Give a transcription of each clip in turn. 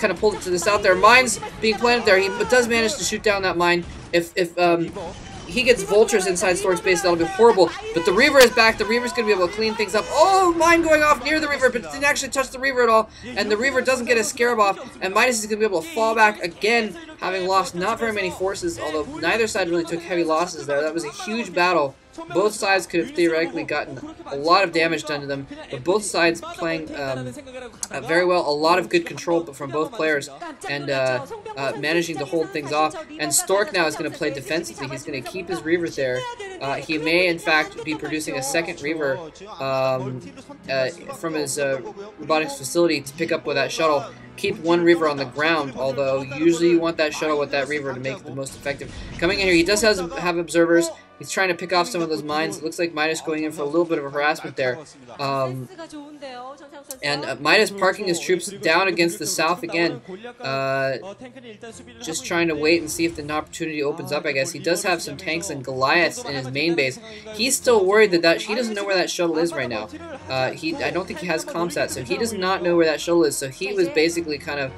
kind of pulled it to the south there. Mines being planted there. He does manage to shoot down that mine. If he gets vultures inside Stork's base, that'll be horrible. But the Reaver is back. The Reaver's going to be able to clean things up. Oh, mine going off near the Reaver, but didn't actually touch the Reaver at all. And the Reaver doesn't get a scarab off. And Midas is going to be able to fall back again, having lost not very many forces, although neither side really took heavy losses there. That was a huge battle. Both sides could have theoretically gotten a lot of damage done to them, but both sides playing very well. A lot of good control from both players, and managing to hold things off. And Stork now is going to play defensively. He's going to keep his Reaver there. He may, in fact, be producing a second Reaver from his robotics facility to pick up with that shuttle. Keep one Reaver on the ground, although usually you want that shuttle with that Reaver to make it the most effective. Coming in here, he does have observers. He's trying to pick off some of those mines. It looks like Midas going in for a little bit of a harassment there. And Midas parking his troops down against the south again. Just trying to wait and see if the opportunity opens up, I guess. He does have some tanks and Goliaths in his main base. He's still worried that he doesn't know where that shuttle is right now. I don't think he has comsat, so he does not know where that shuttle is. So he was basically kind of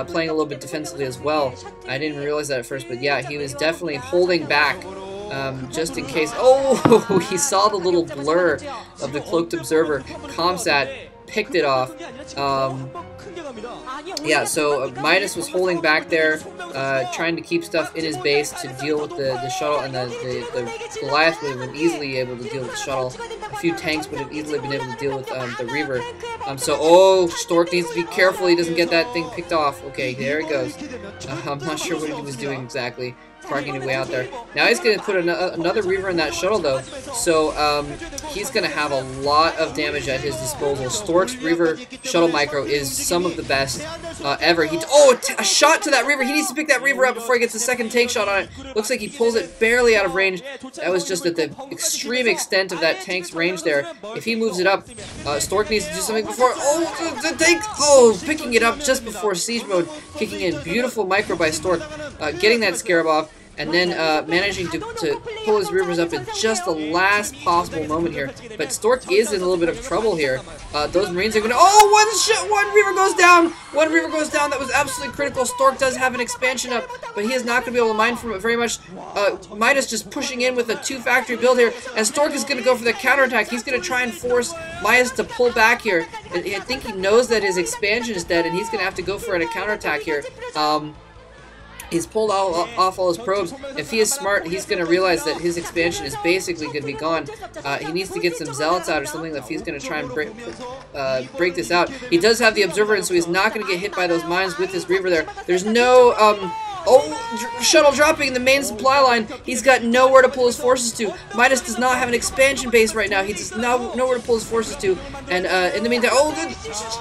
playing a little bit defensively as well. I didn't realize that at first, but yeah, he was definitely holding back. Just in case. Oh, he saw the little blur of the cloaked observer. Comsat picked it off. Yeah, so Midas was holding back there, trying to keep stuff in his base to deal with the shuttle, and the Goliath would have been easily able to deal with the shuttle. A few tanks would have easily been able to deal with the Reaver. So, Stork needs to be careful he doesn't get that thing picked off. Okay, there it goes. I'm not sure what he was doing exactly. Parking his way out there. Now he's going to put another Reaver in that shuttle, though. So he's going to have a lot of damage at his disposal. Stork's Reaver shuttle micro is some of the best ever. A shot to that Reaver. He needs to pick that Reaver up before he gets a second tank shot on it. Looks like he pulls it barely out of range. That was just at the extreme extent of that tank's range there. If he moves it up, Stork needs to do something before. Oh, the tank! Oh, picking it up just before siege mode. Kicking in. Beautiful micro by Stork. Getting that scarab off. And then managing to pull his Reavers up in just the last possible moment here. But Stork is in a little bit of trouble here. Those Marines are going to... Oh, one Reaver goes down! One Reaver goes down. That was absolutely critical. Stork does have an expansion up, but he is not going to be able to mine from it very much. Midas just pushing in with a 2-factory build here. And Stork is going to go for the counterattack. He's going to try and force Midas to pull back here. I think he knows that his expansion is dead, and he's going to have to go for a counterattack here. He's pulled off all his probes. If he is smart, he's going to realize that his expansion is basically going to be gone. He needs to get some zealots out or something if he's going to try and break this out. He does have the observer, and so he's not going to get hit by those mines with his Reaver there. There's no... shuttle dropping in the main supply line. He's got nowhere to pull his forces to. Midas does not have an expansion base right now. He does not nowhere to pull his forces to. And in the meantime, the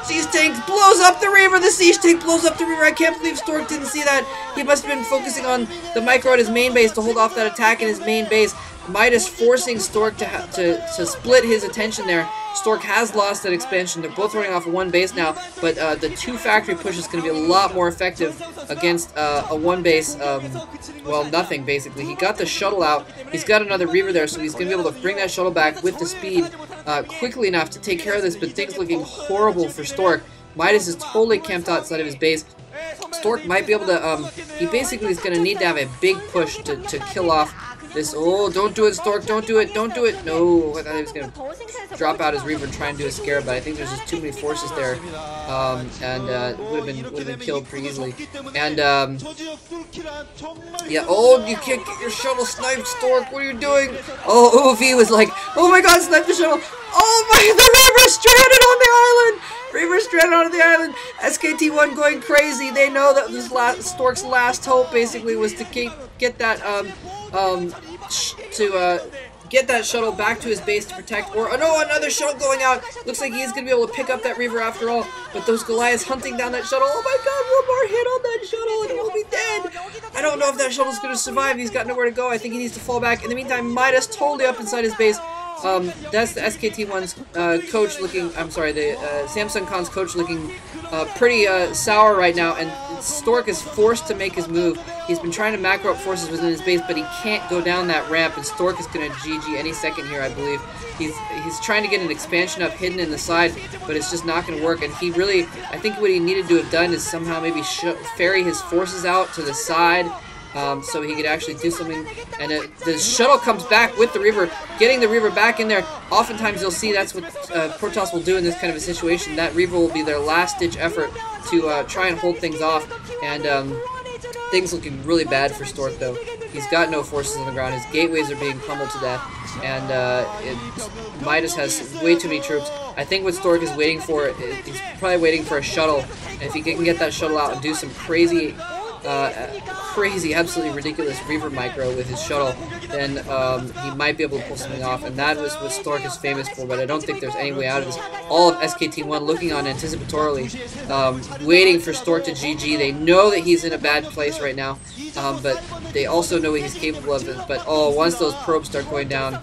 siege tank blows up the Reaver. The siege tank blows up the Reaver. I can't believe Stork didn't see that. He must have been focusing on the micro at his main base to hold off that attack in his main base. Midas forcing Stork to split his attention there. Stork has lost that expansion. They're both running off of one base now, but the 2-factory push is going to be a lot more effective against a 1 base, well, nothing, basically. He got the shuttle out. He's got another Reaver there, so he's going to be able to bring that shuttle back with the speed quickly enough to take care of this, but things looking horrible for Stork. Midas is totally camped outside of his base. Stork might be able to, he basically is going to need to have a big push to kill off this. Oh, don't do it, Stork. Don't do it. Don't do it. No. I thought he was going to drop out his Reaver and try and do a scarab, but I think there's just too many forces there. And would have been killed pretty easily. And, yeah. Oh, you can't get your shuttle sniped, Stork. What are you doing? Oh, he was like, oh my god, snipe the shuttle. Oh my, the Reaver's stranded on the island. Reaver's stranded on the island. SKT1 going crazy. They know that this Stork's last hope basically was to get that, get that shuttle back to his base to protect, or, oh no, another shuttle going out. Looks like he's going to be able to pick up that Reaver after all, but those Goliaths hunting down that shuttle. Oh my god, one more hit on that shuttle and he will be dead. I don't know if that shuttle's going to survive. He's got nowhere to go. I think he needs to fall back. In the meantime, Midas totally up inside his base. that's the SKT1's coach looking, I'm sorry, the Samsung Con's coach looking pretty sour right now, and Stork is forced to make his move. He's been trying to macro up forces within his base, but he can't go down that ramp, and Stork is going to GG any second here, I believe. He's trying to get an expansion up hidden in the side, but it's just not going to work, and he really, I think what he needed to have done is somehow maybe ferry his forces out to the side, so he could actually do something. And the shuttle comes back with the Reaver, getting the Reaver back in there. Oftentimes you'll see that's what Protoss will do in this kind of a situation. That Reaver will be their last-ditch effort to try and hold things off. And things looking really bad for Stork, though. He's got no forces on the ground. His gateways are being pummeled to death. And Midas has way too many troops. I think what Stork is waiting for, he's probably waiting for a shuttle. And if he can get that shuttle out and do some crazy, absolutely ridiculous Reaver micro with his shuttle, then he might be able to pull something off, and that was what Stork is famous for, but I don't think there's any way out of this. All of SKT1 looking on anticipatorily, waiting for Stork to GG. They know that he's in a bad place right now, but they also know what he's capable of, but once those probes start going down,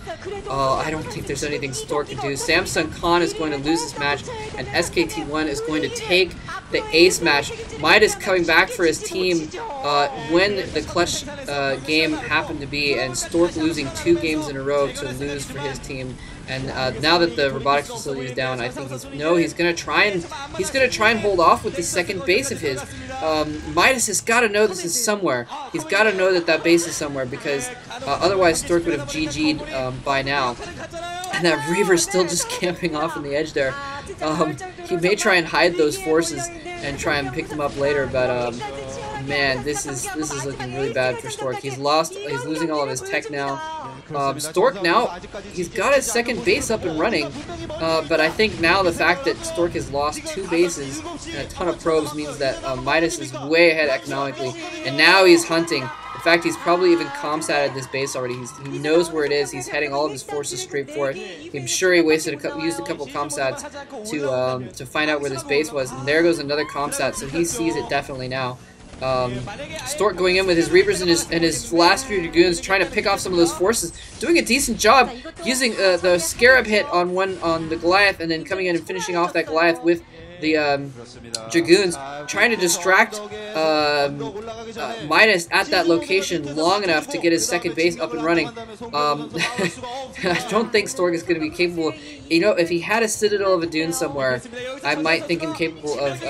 I don't think there's anything Stork can do. Samsung Con is going to lose this match, and SKT1 is going to take the ace match. Midas coming back for his team when the clutch game happened to be, and Stork losing 2 games in a row to lose for his team. And now that the robotics facility is down, I think he's gonna try and hold off with this second base of his. Midas has got to know this is somewhere. He's got to know that that base is somewhere, because otherwise Stork would have GG'd by now. And that Reaver's still just camping off on the edge there. He may try and hide those forces and try and pick them up later, but man, this is looking really bad for Stork. He's losing all of his tech now. Stork now, he's got his second base up and running, but I think now the fact that Stork has lost 2 bases and a ton of probes means that Midas is way ahead economically, and now he's hunting. In fact, he's probably even comsatted this base already. He knows where it is. He's heading all of his forces straight for it. I'm sure he used a couple comsats to find out where this base was, and there goes another comsat, so he sees it definitely now. Stork going in with his Reapers and his last few Dragoons, trying to pick off some of those forces, doing a decent job using the Scarab hit on the Goliath, and then coming in and finishing off that Goliath with the Dragoons, trying to distract Midas at that location long enough to get his second base up and running. I don't think Stork is going to be capable. You know, if he had a Citadel of a Dune somewhere, I might think him capable of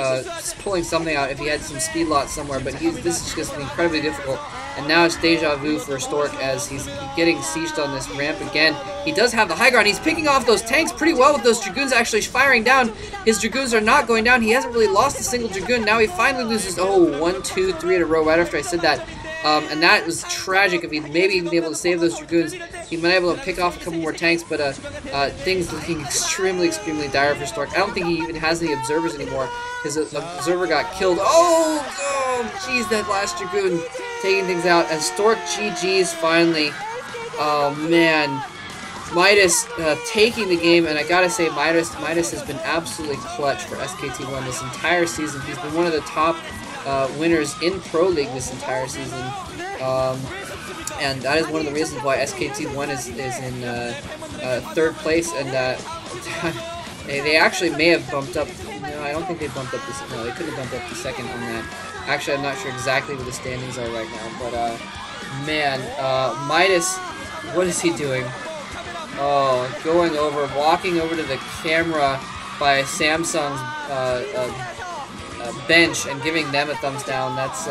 pulling something out if he had some speed lots somewhere, but this is just incredibly difficult. And now it's deja vu for Stork as he's getting sieged on this ramp again. He does have the high ground. He's picking off those tanks pretty well with those Dragoons actually firing down. His Dragoons are not going down. He hasn't really lost a single Dragoon. Now he finally loses, 1, 2, 3 in a row right after I said that. And that was tragic. If he'd maybe been able to save those Dragoons, he might be able to pick off a couple more tanks, but things looking extremely dire for Stork. I don't think he even has any observers anymore. His observer got killed. Oh, jeez, that last Dragoon taking things out. And Stork GG's finally. Oh, man. Midas taking the game, and I gotta say, Midas has been absolutely clutch for SKT1 this entire season. He's been one of the top winners in Pro League this entire season, and that is one of the reasons why SKT1 is in 3rd place, and they actually may have bumped up. No, I don't think they bumped up this. No, they couldn't have bumped up the 2nd on that. Actually, I'm not sure exactly what the standings are right now, but man, Midas, what is he doing? Oh, going over, walking over to the camera by Samsung's bench and giving them a thumbs down. That's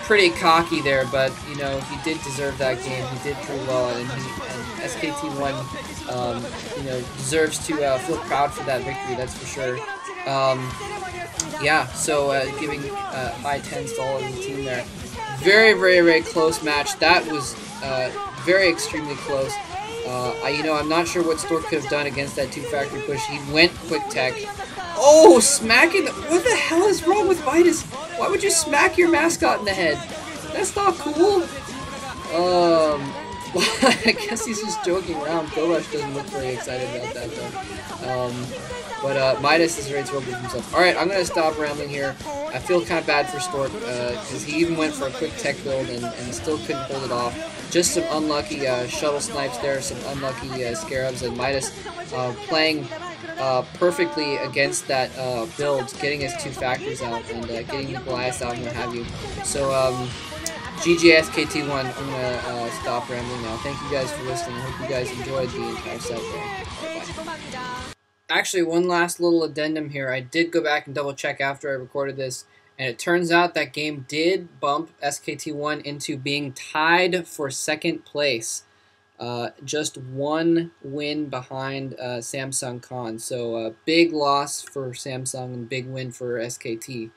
pretty cocky there, but you know, he did deserve that game. He did pretty well, and SKT1 you know, deserves to feel proud for that victory, that's for sure. Yeah, so giving high 10s to all of the team there. Very close match. That was very extremely close. You know, I'm not sure what Stork could have done against that 2-factory push. He went quick tech. Oh, smacking the... What the hell is wrong with Midas? Why would you smack your mascot in the head? That's not cool. I guess he's just joking around. Go Rush doesn't look very excited about that, though. But Midas is ready to roll with himself. Alright, I'm going to stop rambling here. I feel kind of bad for Stork, because he even went for a quick tech build and still couldn't hold it off. Just some unlucky shuttle snipes there, some unlucky scarabs, and Midas playing perfectly against that build, getting his 2 factors out and getting the Goliath out and what have you. So, GG SKT1, I'm going to stop rambling now. Thank you guys for listening. I hope you guys enjoyed the entire set there. Bye-bye. Actually, one last little addendum here. I did go back and double check after I recorded this, and it turns out that game did bump SKT1 into being tied for 2nd place. Just 1 win behind Samsung Con. So big loss for Samsung and big win for SKT.